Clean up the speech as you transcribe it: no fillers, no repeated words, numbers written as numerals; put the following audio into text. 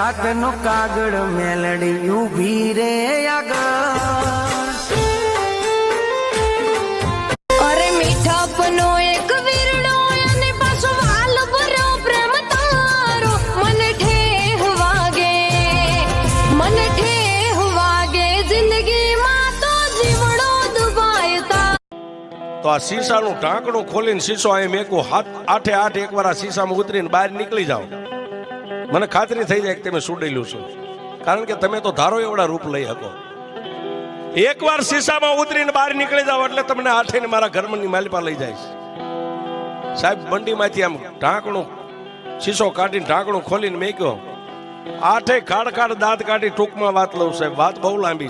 જાતનો કાગળ મેલડી ઊભી રે આગળ અરે મીઠાપનો એક વીરડો અને પાછો વાલ ભરો પ્રેમ તારો મને ઠેહ વાગે જિંદગીમાં તો જીવડો દુબાયતા. તો આ શીશાનું ઢાંકણું ખોલીને શીશો અહીં મેકું, આઠે આઠ એકવાર આ શીશામાં ઉતરીને બહાર નીકળી જાઓ, મને ખાતરી થઈ જાય કે તમે સુડેલું છું. કારણ કે તમે તો ધારો એવડા રૂપ લઈ શકો. એકવાર શીશામાં ઉતરીને બહાર નીકળી જાઓ એટલે તમને આઠે મારા ઘરની માલિપા લઈ જાય. સાહેબ બંડીમાંથી આમ ઢાંકણું શીશો કાઢીને ઢાંકણું ખોલીને મેક્યો, આઠે ખાડ દાંત કાઢી ટૂંકમાં વાત લઉં સાહેબ, વાત બહુ લાંબી છે.